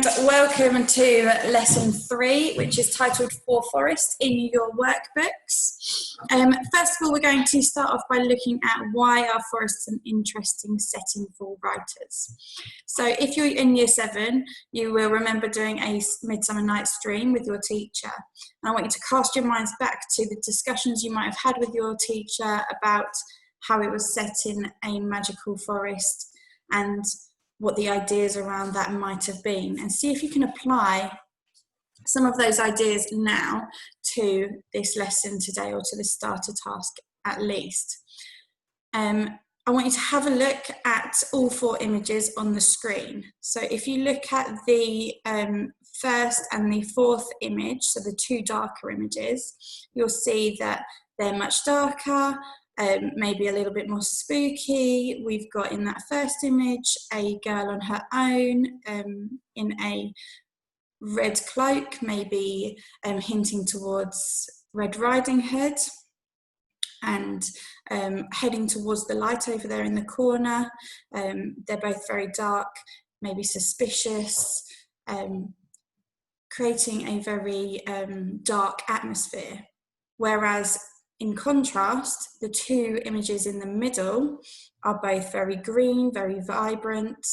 and welcome to lesson 3, which is titled For Forest in Your Workbooks. First of all, we're going to start off by looking at why are forests an interesting setting for writers. So if you're in year 7, you will remember doing a Midsummer Night's Dream with your teacher. And I want you to cast your minds back to the discussions you might have had with your teacher about how it was set in a magical forest and what the ideas around that might have been, and see if you can apply some of those ideas now to this lesson today, or to the starter task at least. I want you to have a look at all 4 images on the screen. So if you look at the first and the 4th image, so the 2 darker images, you'll see that they're much darker, maybe a little bit more spooky. We've got in that first image a girl on her own in a red cloak, maybe hinting towards Red Riding Hood, and heading towards the light over there in the corner. They're both very dark, maybe suspicious, creating a very dark atmosphere. Whereas in contrast, the 2 images in the middle are both very green, very vibrant.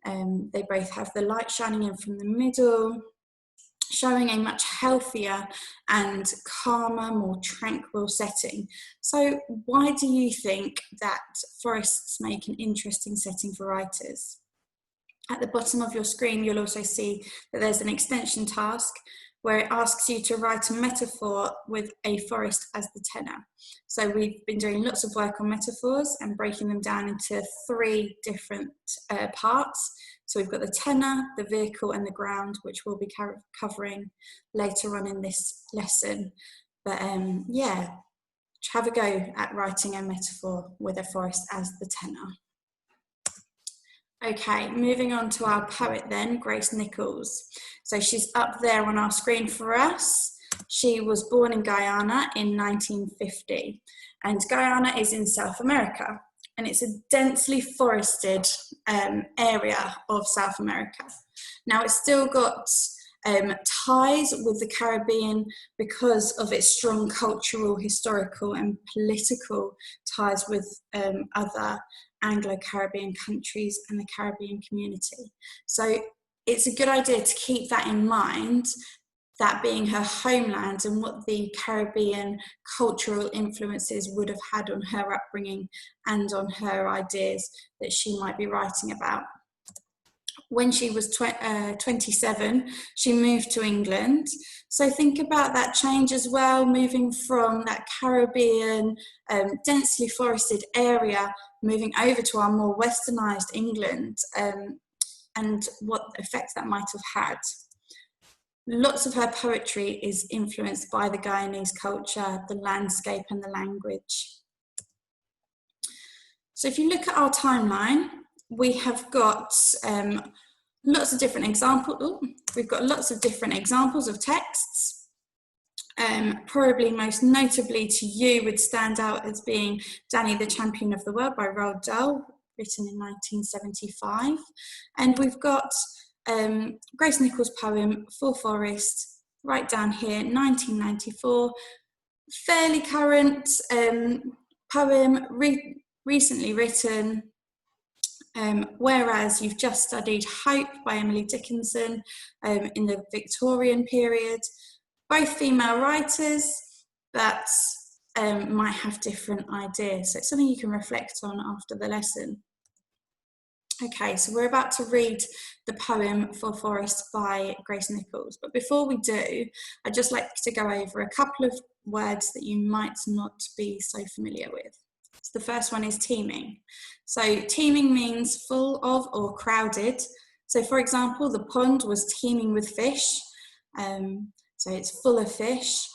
They both have the light shining in from the middle, showing a much healthier and calmer, more tranquil setting. So why do you think that forests make an interesting setting for writers? At the bottom of your screen, you'll also see that there's an extension task where it asks you to write a metaphor with a forest as the tenor. So we've been doing lots of work on metaphors and breaking them down into 3 different parts. So we've got the tenor, the vehicle and the ground, which we'll be covering later on in this lesson. But yeah, have a go at writing a metaphor with a forest as the tenor. Okay, moving on to our poet then, Grace Nichols. So she's up there on our screen for us. She was born in Guyana in 1950, and Guyana is in South America, and it's a densely forested area of South America. Now it's still got ties with the Caribbean because of its strong cultural, historical and political ties with other Anglo-Caribbean countries and the Caribbean community. So it's a good idea to keep that in mind, that being her homeland and what the Caribbean cultural influences would have had on her upbringing and on her ideas that she might be writing about. When she was 27, she moved to England. So think about that change as well, moving from that Caribbean, densely forested area, moving over to our more westernised England, and what effects that might have had. Lots of her poetry is influenced by the Guyanese culture, the landscape and the language. So if you look at our timeline, we have got lots of different examples. We've got lots of different examples of texts. Probably most notably to you would stand out as being Danny the Champion of the World by Roald Dahl, written in 1975. And we've got Grace Nichols' poem For Forest, right down here, 1994. Fairly current poem, recently written. Whereas you've just studied Hope by Emily Dickinson in the Victorian period. Both female writers, but might have different ideas. So it's something you can reflect on after the lesson. Okay, so we're about to read the poem For Forest by Grace Nichols. But before we do, I'd just like to go over a couple of words that you might not be so familiar with. So the first one is teeming. So teeming means full of or crowded. So for example, the pond was teeming with fish. So it's full of fish.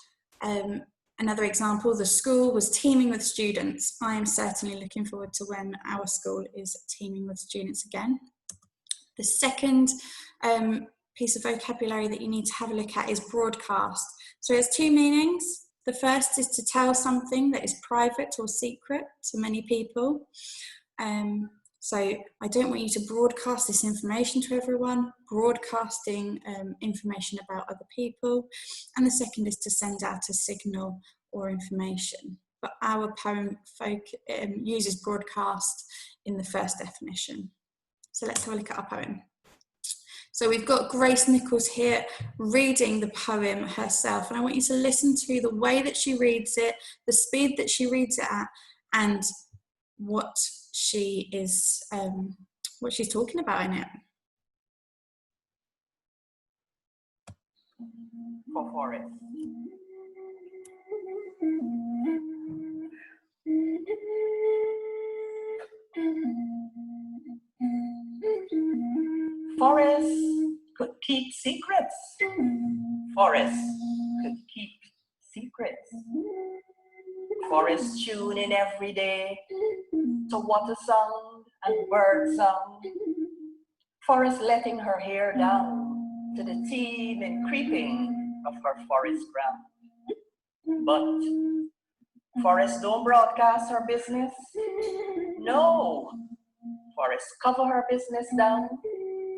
Another example, the school was teeming with students. I am certainly looking forward to when our school is teeming with students again. The second piece of vocabulary that you need to have a look at is broadcast. So it has 2 meanings. The first is to tell something that is private or secret to many people. So I don't want you to broadcast this information to everyone, broadcasting information about other people. And the second is to send out a signal or information. But our poem uses broadcast in the first definition. So let's have a look at our poem. So we've got Grace Nichols here reading the poem herself, and I want you to listen to the way that she reads it, the speed that she reads it at, and what she's talking about in it. For forest. Forests could keep secrets. Forests could keep secrets. Forests tune in every day to water sound and bird sound. Forest letting her hair down to the teeming creeping of her forest ground. But forests don't broadcast her business. No, forests cover her business down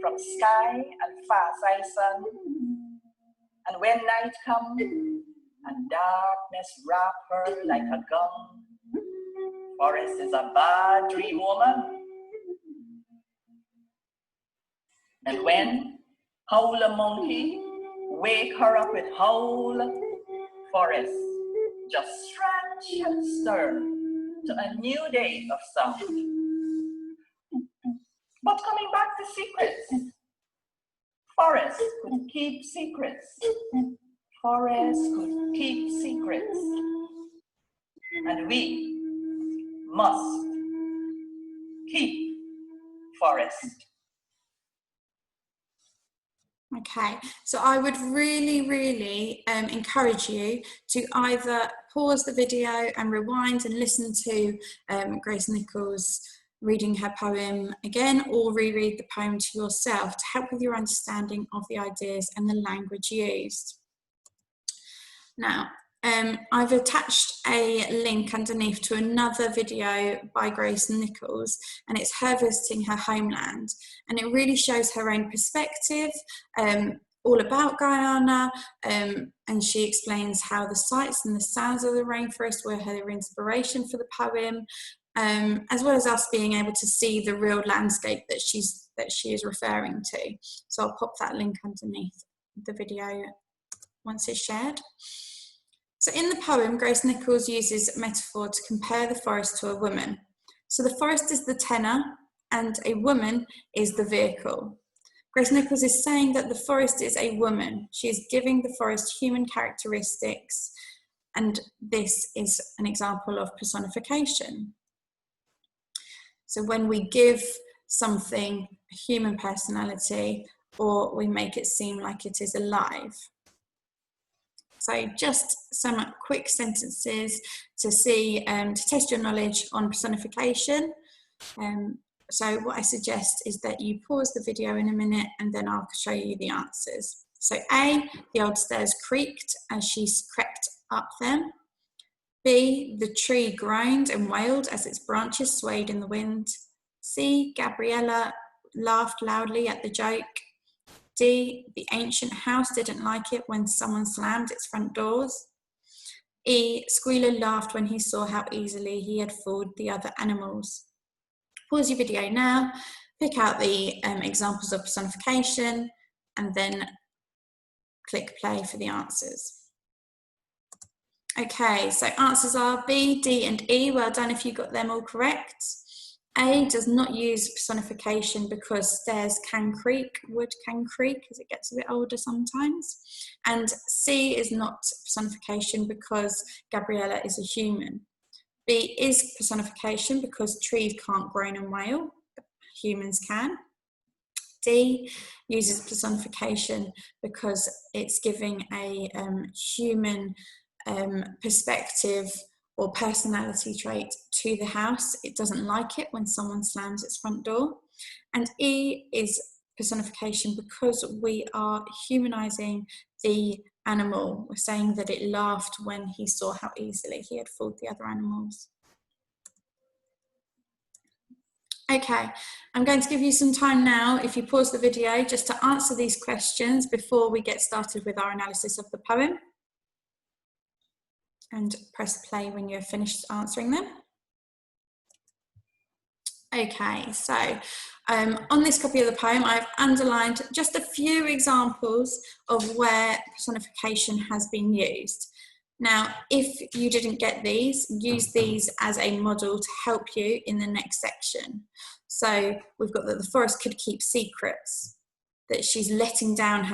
from sky and far-side sun. And when night comes and darkness wrap her like a gun, forest is a bad dream woman. And when howl a monkey, wake her up with howl, forest just stretch and stir to a new day of sound. But coming back to secrets, forests could keep secrets. Forests could keep secrets. And we must keep forest. Okay, so I would really encourage you to either pause the video and rewind and listen to Grace Nichols reading her poem again, or reread the poem to yourself to help with your understanding of the ideas and the language used. Now, I've attached a link underneath to another video by Grace Nichols, and it's her visiting her homeland, and it really shows her own perspective all about Guyana, and she explains how the sights and the sounds of the rainforest were her inspiration for the poem, as well as us being able to see the real landscape that she is referring to. So I'll pop that link underneath the video once it's shared. So in the poem, Grace Nichols uses metaphor to compare the forest to a woman. So the forest is the tenor and a woman is the vehicle. Grace Nichols is saying that the forest is a woman. She is giving the forest human characteristics, and this is an example of personification. So when we give something a human personality, or we make it seem like it is alive. So just some quick sentences to see, to test your knowledge on personification. So what I suggest is that you pause the video in a minute and then I'll show you the answers. So A, the old stairs creaked as she crept up them. B, the tree groaned and wailed as its branches swayed in the wind. C, Gabriella laughed loudly at the joke. D, the ancient house didn't like it when someone slammed its front doors. E, Squealer laughed when he saw how easily he had fooled the other animals. Pause your video now, pick out the examples of personification, and then click play for the answers. Okay, so answers are B, D, and E. Well done if you got them all correct. A does not use personification because stairs can creak, wood can creak as it gets a bit older sometimes. And C is not personification because Gabriella is a human. B is personification because trees can't groan and wail, but humans can. D uses personification because it's giving a human perspective or personality trait to the house. It doesn't like it when someone slams its front door. And E is personification because we are humanizing the animal. We're saying that it laughed when he saw how easily he had fooled the other animals. Okay, I'm going to give you some time now, if you pause the video, just to answer these questions before we get started with our analysis of the poem. And press play when you're finished answering them. Okay, so on this copy of the poem, I've underlined just a few examples of where personification has been used. Now, if you didn't get these, use these as a model to help you in the next section. So we've got that the forest could keep secrets, that she's letting down her